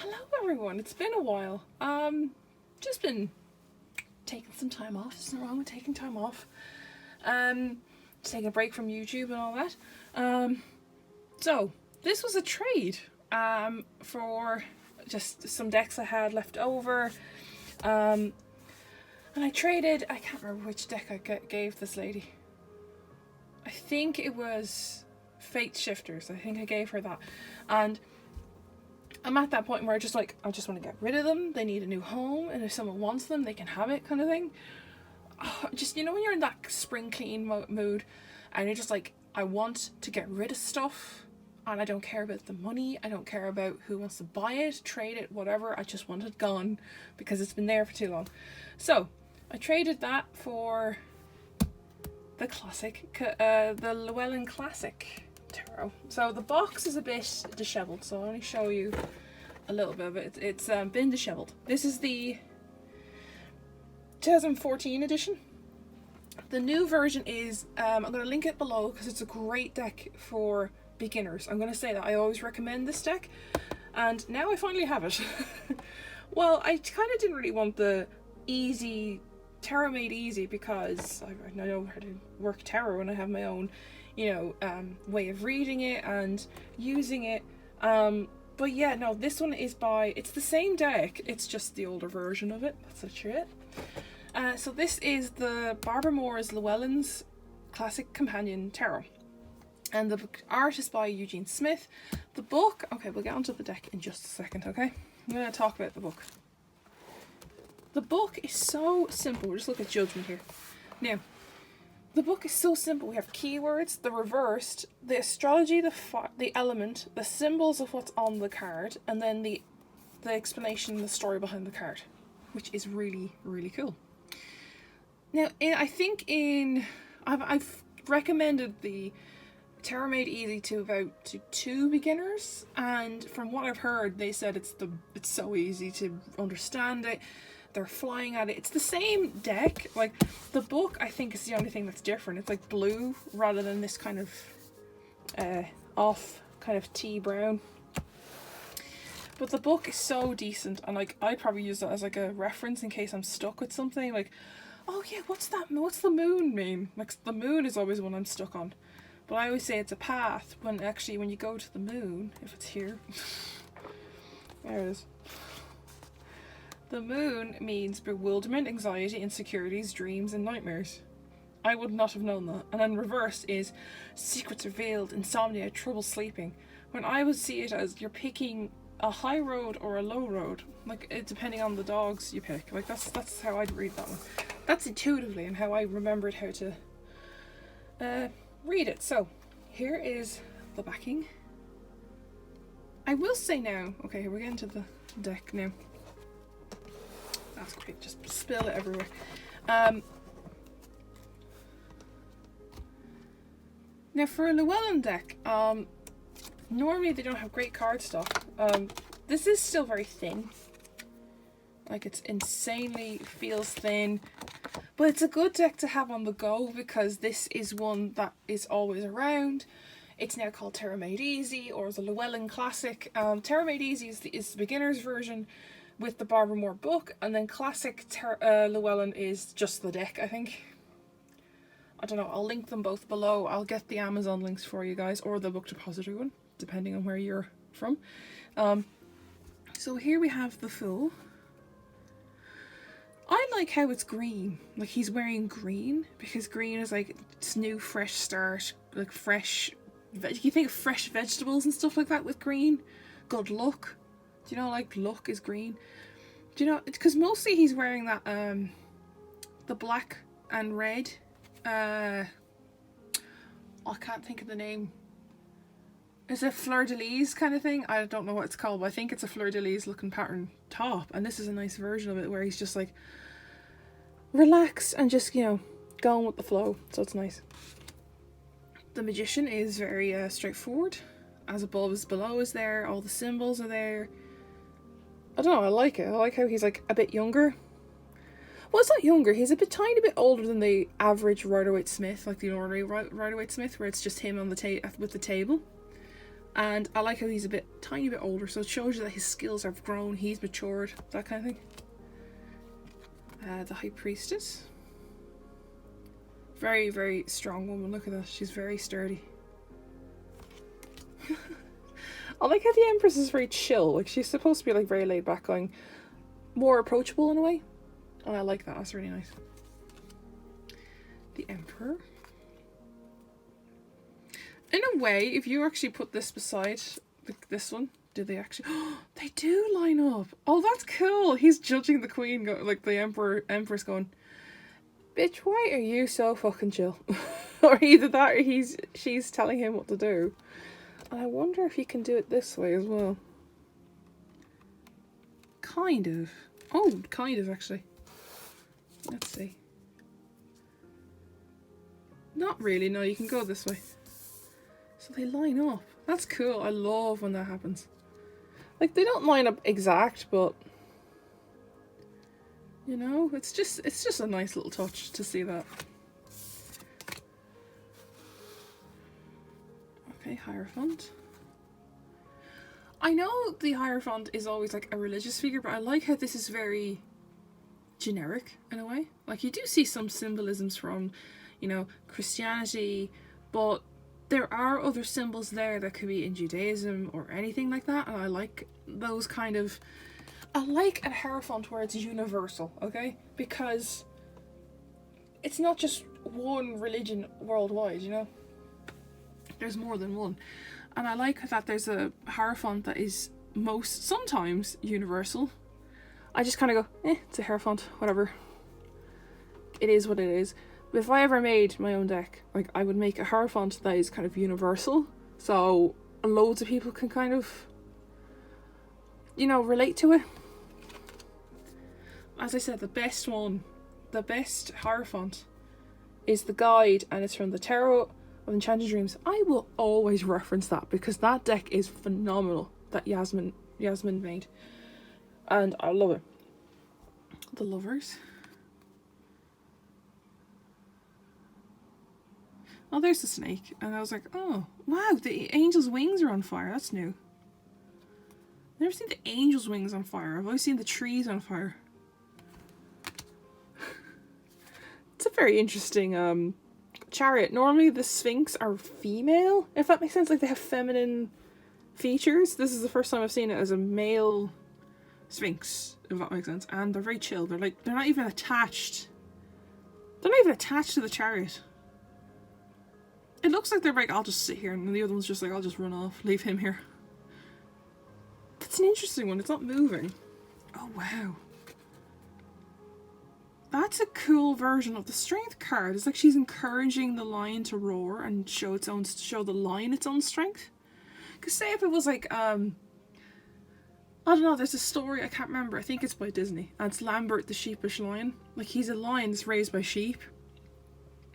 Hello everyone, it's been a while. Just been taking some time off. There's nothing wrong with taking time off. Just taking a break from YouTube and all that. So this was a trade for just some decks I had left over. And I traded, I can't remember which deck I gave this lady. I think it was Fate Shifters. I think I gave her that. And I'm at that point where I just want to get rid of them. They need a new home, and if someone wants them, they can have it, kind of thing. Just, you know, when you're in that spring clean mood, and you're just like, I want to get rid of stuff, and I don't care about the money, I don't care about who wants to buy it, trade it, whatever. I just want it gone because it's been there for too long. So I traded that for the classic, the Llewelyn Classic Tarot. So the box is a bit disheveled, so I'll only show you a little bit of it. It's been disheveled. This is the 2014 edition. The new version is, I'm going to link it below because it's a great deck for beginners. I'm going to say that I always recommend this deck, and now I finally have it. Well, I kind of didn't really want the easy tarot made easy because I know how to work tarot and I have my own, you know, way of reading it and using it. But yeah, no, this one is it's the same deck, it's just the older version of it. That's literally it. So this is the Barbara Moore's Llewelyn's Classic Companion Tarot. And the art is by Eugene Smith. The book, okay, we'll get onto the deck in just a second, okay? I'm going to talk about the book. The book is so simple. We'll just look at Judgment here. Now, the book is so simple. We have keywords, the reversed, the astrology, the element, the symbols of what's on the card, and then the explanation and the story behind the card, which is really, really cool. Now, I think I've recommended the Tarot Made Easy to about 2 beginners, and from what I've heard, they said it's so easy to understand it. They're flying at it. It's the same deck. Like, the book, I think, is the only thing that's different. It's like blue rather than this kind of off kind of tea brown. But the book is so decent, and like I'd probably use that as like a reference in case I'm stuck with something. Like, oh yeah, what's the moon mean? Like, the moon is always one I'm stuck on. But I always say it's a path when actually when you go to the moon, if it's here, there it is. The moon means bewilderment, anxiety, insecurities, dreams, and nightmares. I would not have known that. And then reversed is secrets revealed, insomnia, trouble sleeping. When I would see it as you're picking a high road or a low road, like depending on the dogs you pick. Like that's how I'd read that one. That's intuitively and how I remembered how to read it. So here is the backing. I will say now, okay, we're getting to the deck now. That's great, just spill it everywhere. Now for a Llewelyn deck, normally they don't have great card stock. This is still very thin. Like, it's insanely feels thin. But it's a good deck to have on the go because this is one that is always around. It's now called Tarot Made Easy or the Llewelyn Classic. Tarot Made Easy is the beginner's version with the Barbara Moore book, and then Classic Llewelyn is just the deck, I think. I don't know, I'll link them both below. I'll get the Amazon links for you guys, or the Book Depository one, depending on where you're from. So here we have the full. I like how it's green. Like, he's wearing green, because green is like, it's new, fresh start, like fresh, you think of fresh vegetables and stuff like that with green. Good luck. Do you know, like, luck is green? Do you know, because mostly he's wearing that, the black and red, I can't think of the name. It's a fleur-de-lis kind of thing. I don't know what it's called, but I think it's a fleur-de-lis looking pattern top, and this is a nice version of it where he's just like relaxed and just, you know, going with the flow, so it's nice. The Magician is very straightforward. As above as below is there, all the symbols are there. I don't know, I like it. I like how he's like a bit younger. Well, it's not younger, he's a tiny bit older than the average Rider-Waite Smith, like the ordinary Rider-Waite Smith, where it's just him on the with the table. And I like how he's a tiny bit older, so it shows you that his skills have grown, he's matured, that kind of thing. The High Priestess. Very, very strong woman. Look at that. She's very sturdy. I like how the Empress is very chill. Like, she's supposed to be like very laid back, going more approachable in a way. And I like that. That's really nice. The Emperor. In a way, if you actually put this beside this one, do they actually? Oh, they do line up. Oh, that's cool. He's judging the Queen, like the Empress going, bitch, why are you so fucking chill? Or either that or she's telling him what to do. And I wonder if he can do it this way as well. Kind of. Oh, kind of actually. Let's see. Not really, no, you can go this way. So they line up. That's cool. I love when that happens. Like, they don't line up exact, but you know, it's just a nice little touch to see that. Okay, Hierophant. I know the Hierophant is always like a religious figure, but I like how this is very generic in a way. Like, you do see some symbolisms from, you know, Christianity, but there are other symbols there that could be in Judaism or anything like that, and I like those kind of... I like a Hierophant where it's universal, okay? Because it's not just one religion worldwide, you know? There's more than one. And I like that there's a Hierophant that is sometimes universal. I just kind of go, it's a Hierophant, whatever. It is what it is. If I ever made my own deck, like, I would make a Hierophant that is kind of universal, so loads of people can kind of, you know, relate to it. As I said, the best Hierophant is the guide, and it's from the Tarot of Enchanted Dreams. I will always reference that because that deck is phenomenal that Yasmin made, and I love it. The Lovers. Oh, there's the snake. And I was like, oh, wow, the angel's wings are on fire. That's new. I've never seen the angel's wings on fire. I've always seen the trees on fire. It's a very interesting chariot. Normally the Sphinx are female, if that makes sense. Like, they have feminine features. This is the first time I've seen it as a male Sphinx, if that makes sense. And they're very chill. They're not even attached. They're not even attached to the chariot. It looks like they're like, I'll just sit here, and the other one's just like, I'll just run off, leave him here. That's an interesting one, it's not moving. Oh wow. That's a cool version of the Strength card. It's like she's encouraging the lion to roar and show the lion its own strength. Because say if it was like, I don't know, there's a story, I can't remember, I think it's by Disney, and it's Lambert the Sheepish Lion. Like, he's a lion that's raised by sheep.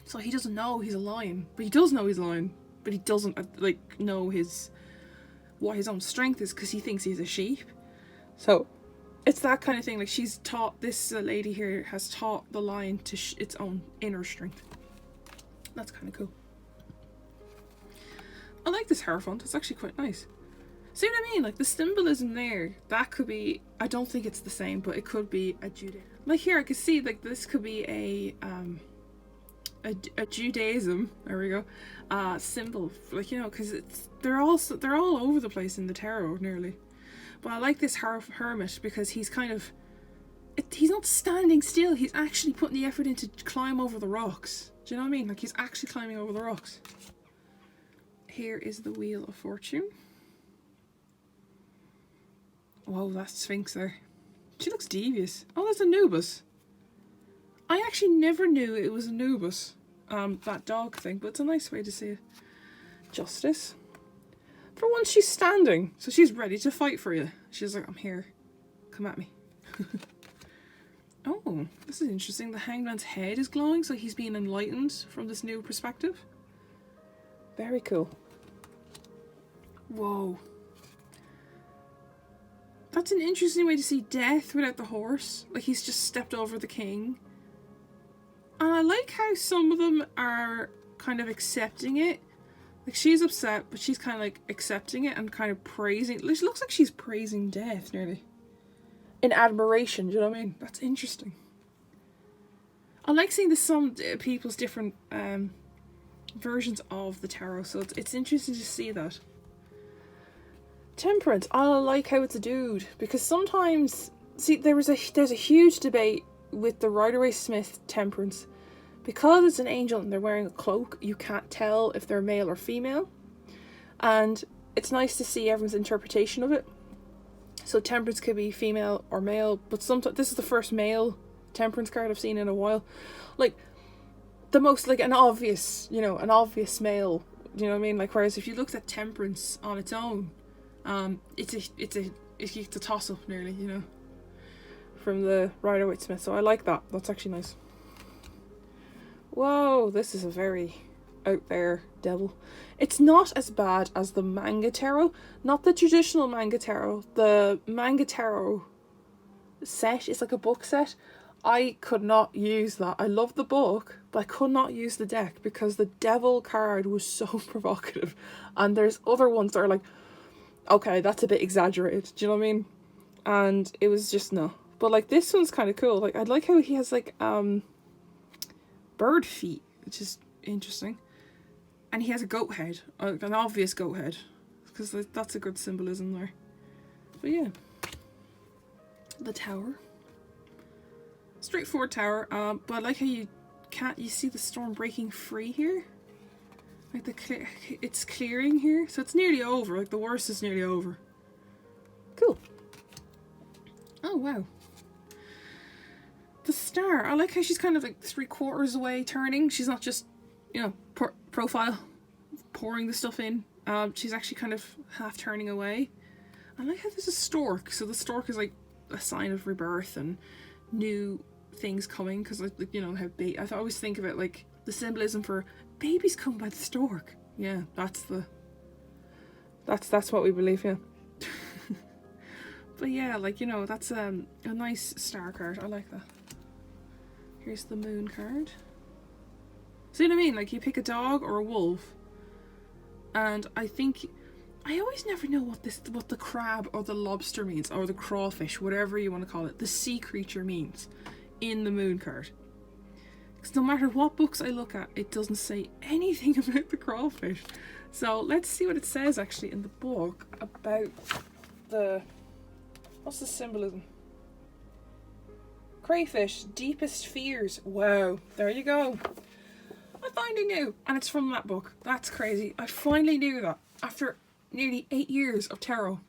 So he doesn't know he's a lion, but he does know he's a lion, but he doesn't like know what his own strength is because he thinks he's a sheep. So it's that kind of thing. Like, she's taught, this lady here has taught the lion to its own inner strength. That's kind of cool. I like this Hierophant. It's actually quite nice. See what I mean? Like, the symbolism there, that could be, I don't think it's the same, but it could be a Judaism. Like, here I could see, like, this could be a Judaism, there we go, symbol, like, you know, because they're all over the place in the tarot nearly. But I like this hermit because he's kind of, he's not standing still, he's actually putting the effort in to climb over the rocks. Do you know what I mean? Like, he's actually climbing over the rocks. Here is the Wheel of Fortune. Whoa, that's Sphinx there. She looks devious. Oh, that's Anubis. I actually never knew it was Anubis, that dog thing, but it's a nice way to see it. Justice. For once she's standing, so she's ready to fight for you. She's like, I'm here. Come at me. Oh, this is interesting. The Hangman's head is glowing, so he's being enlightened from this new perspective. Very cool. Whoa. That's an interesting way to see death without the horse. Like, he's just stepped over the king. And I like how some of them are kind of accepting it, Like, she's upset, but she's kind of like accepting it and kind of praising. It looks like she's praising death nearly. In admiration, do you know what I mean? That's interesting. I like seeing some people's different versions of the tarot, so it's interesting to see that. Temperance. I like how it's a dude, because sometimes, see, there's a huge debate with the Rider-Waite-Smith Temperance. Because it's an angel and they're wearing a cloak, you can't tell if they're male or female. And it's nice to see everyone's interpretation of it. So Temperance could be female or male, but sometimes this is the first male Temperance card I've seen in a while. Like, the most, like, an obvious male, you know what I mean? Like, whereas if you looked at Temperance on its own, it's a toss-up nearly, you know, from the Rider-Waite-Smith. So I like that. That's actually nice. Whoa, this is a very out there devil. It's not as bad as the manga tarot. Not the traditional manga tarot. The manga tarot set is like a book set. I could not use that. I love the book, but I could not use the deck because the devil card was so provocative. And there's other ones that are like, okay, that's a bit exaggerated. Do you know what I mean? And it was just no. But like, this one's kind of cool. Like, I like how he has like bird feet, which is interesting, and he has a goat head, an obvious goat head, because that's a good symbolism there. But yeah, the tower, straightforward tower, but I like how you see the storm breaking free here, like it's clearing here, so it's nearly over, like the worst is nearly over. Cool. Oh wow. The star, I like how she's kind of like 3/4 away turning. She's not just, you know, profile pouring the stuff in. She's actually kind of half turning away. I like how there's a stork. So the stork is like a sign of rebirth and new things coming. Because, like, you know, how I always think of it like the symbolism for babies come by the stork. Yeah, that's what we believe, yeah. But yeah, like, you know, that's a nice star card. I like that. Here's the moon card. See what I mean? Like, you pick a dog or a wolf, and I always never know what the crab or the lobster means, or the crawfish, whatever you want to call it, the sea creature means in the moon card. Because no matter what books I look at, it doesn't say anything about the crawfish. So let's see what it says actually in the book about what's the symbolism? Crayfish, deepest fears. Wow, there you go. I finally knew, and it's from that book. That's crazy. I finally knew that after nearly 8 years of tarot.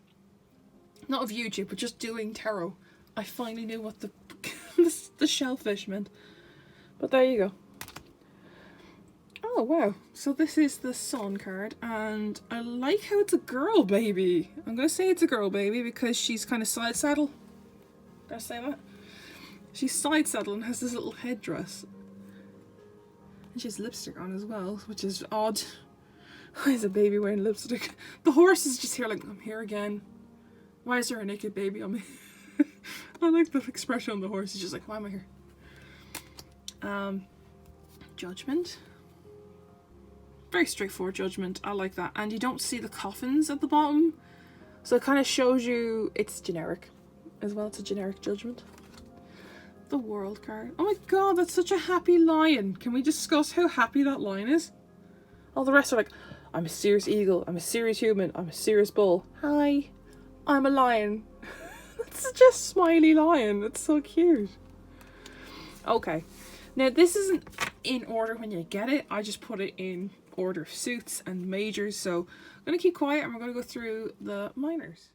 Not of YouTube, but just doing tarot. I finally knew what the shellfish meant. But there you go. Oh wow, so this is the sun card, and I like how it's a girl baby. I'm going to say it's a girl baby because she's kind of side saddle. Did I say that? She's side saddle and has this little headdress. And she has lipstick on as well, which is odd. Why is a baby wearing lipstick? The horse is just here like, I'm here again. Why is there a naked baby on me? I like the expression on the horse. He's just like, why am I here? Judgment. Very straightforward judgment. I like that. And you don't see the coffins at the bottom. So it kind of shows you it's generic as well. It's a generic judgment. The world card. Oh my god, that's such a happy lion. Can we discuss how happy that lion is? All the rest are like, I'm a serious eagle, I'm a serious human, I'm a serious bull. Hi, I'm a lion. That's such a smiley lion. It's so cute. Okay. Now this isn't in order when you get it. I just put it in order of suits and majors. So I'm going to keep quiet and we're going to go through the minors.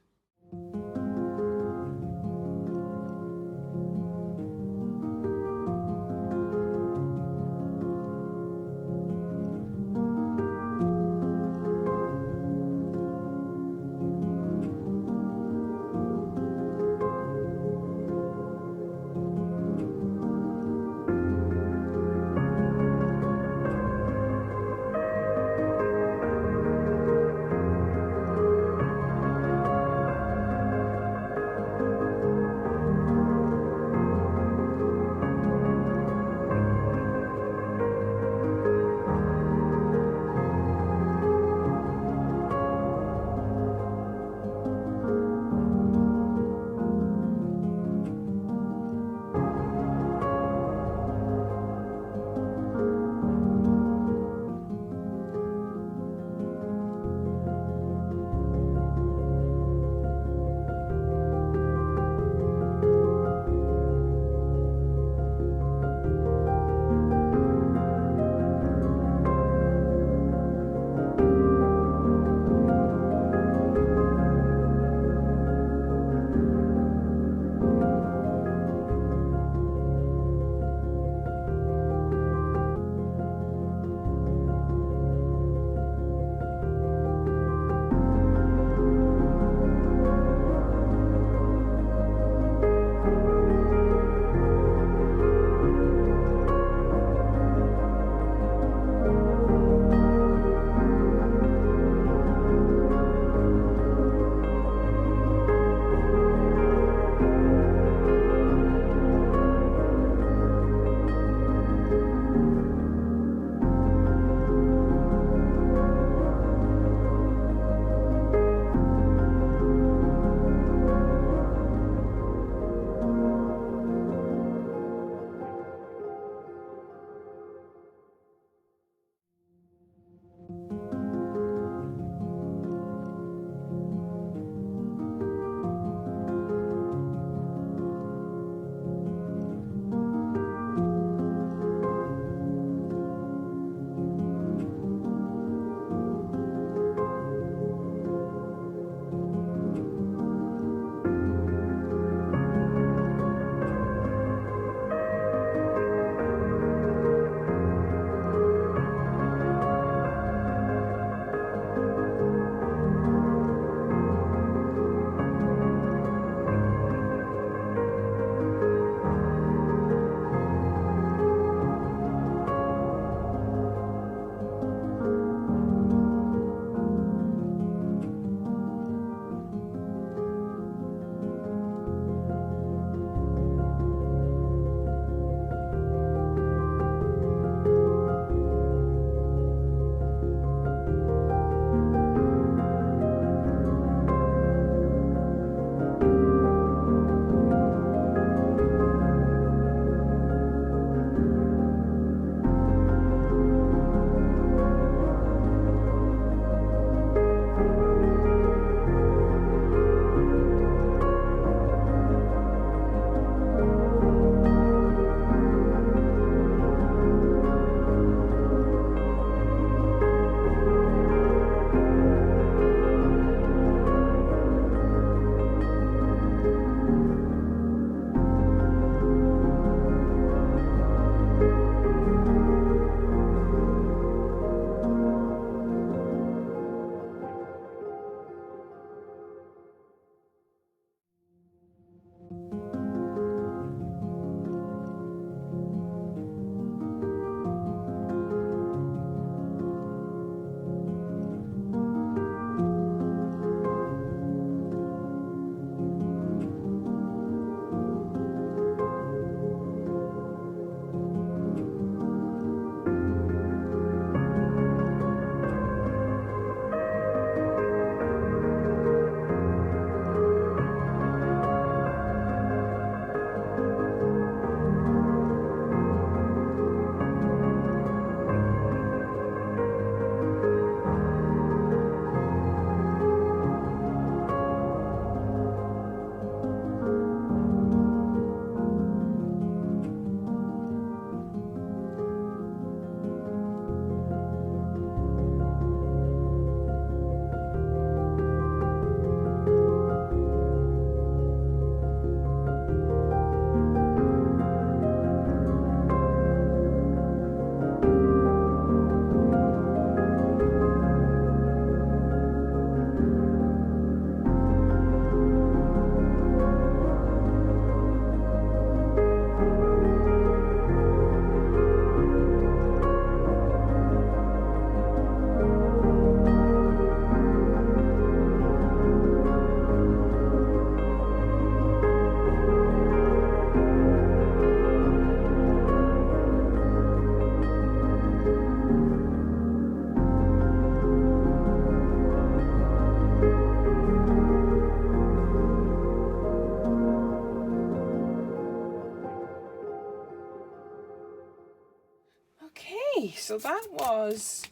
so that was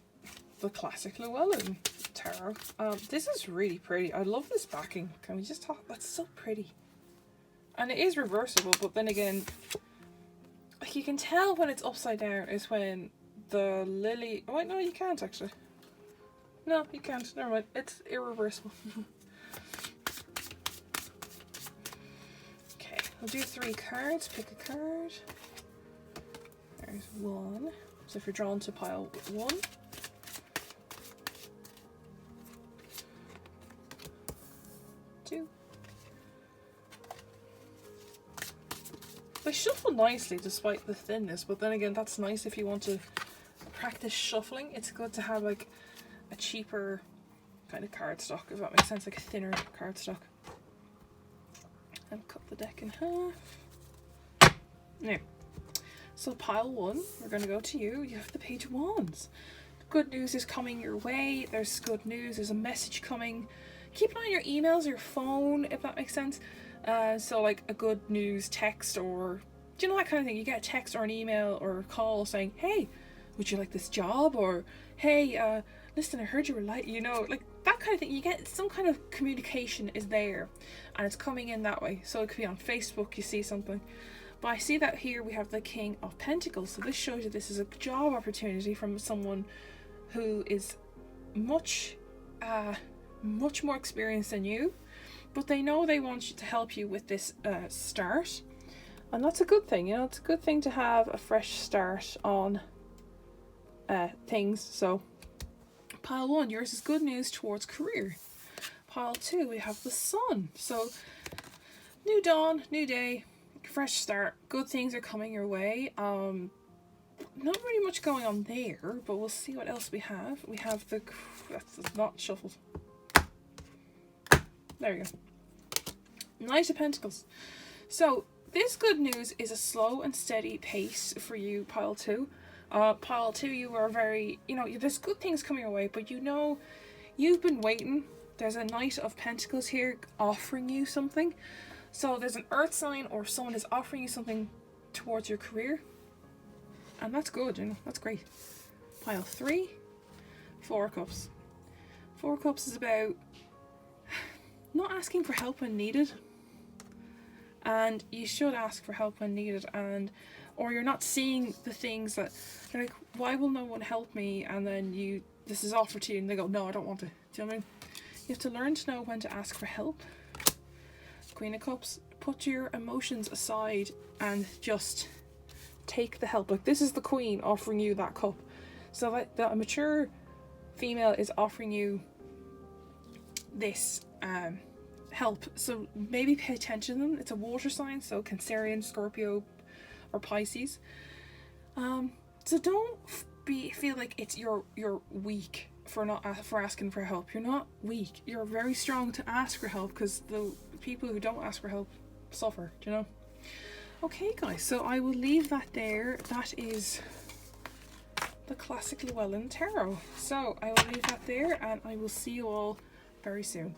the classic Llewelyn tarot. This is really pretty. I love this backing. Can we just talk? That's so pretty. And it is reversible, but then again, like you can tell when it's upside down is when the lily... Oh wait, no, you can't actually. No, you can't. Never mind. It's irreversible. Okay, we'll do 3 cards. Pick a card. There's 1. So if you're drawn to pile 1. 2. They shuffle nicely despite the thinness, but then again, that's nice if you want to practice shuffling. It's good to have like a cheaper kind of cardstock, if that makes sense, like a thinner cardstock. And cut the deck in half. Now, so pile 1, we're going to go to you. You have the Page of Wands. Good news is coming your way. There's good news. There's a message coming. Keep an eye on your emails, your phone, if that makes sense. So like a good news text, or do you know that kind of thing? You get a text or an email or a call saying, hey, would you like this job? Or hey, listen, I heard you were like, you know, like that kind of thing. You get some kind of communication is there and it's coming in that way. So it could be on Facebook, you see something. But I see that here we have the King of Pentacles. So this shows you this is a job opportunity from someone who is much more experienced than you. But they know they want you to help you with this start. And that's a good thing, you know, it's a good thing to have a fresh start on things. So pile 1, yours is good news towards career. Pile 2, we have the Sun. So new dawn, new day, fresh start, good things are coming your way. Not really much going on there, but we'll see what else we have. We have the... That's not shuffled. There we go. Knight of Pentacles. So this good news is a slow and steady pace for you, pile 2. Pile 2, you are very, you know, there's good things coming your way, but you know, you've been waiting. There's a Knight of Pentacles here offering you something. So there's an earth sign or someone is offering you something towards your career. And that's good, you know, that's great. Pile 3, 4 Cups. 4 Cups is about not asking for help when needed, and you should ask for help when needed, and or you're not seeing the things that you're like, why will no one help me? And then this is offered to you and they go, no, I don't want it. Do you know what I mean? You have to learn to know when to ask for help. Queen of Cups, put your emotions aside and just take the help. Like this is the Queen offering you that cup, so that a mature female is offering you this help, so maybe pay attention to them. It's a water sign, so Cancerian, Scorpio or Pisces. So don't feel like it's you're weak for asking for help. You're not weak, you're very strong to ask for help, because the people who don't ask for help suffer, do you know? Okay guys, so I will leave that there. That is the classic Llewelyn tarot. So I will leave that there and I will see you all very soon.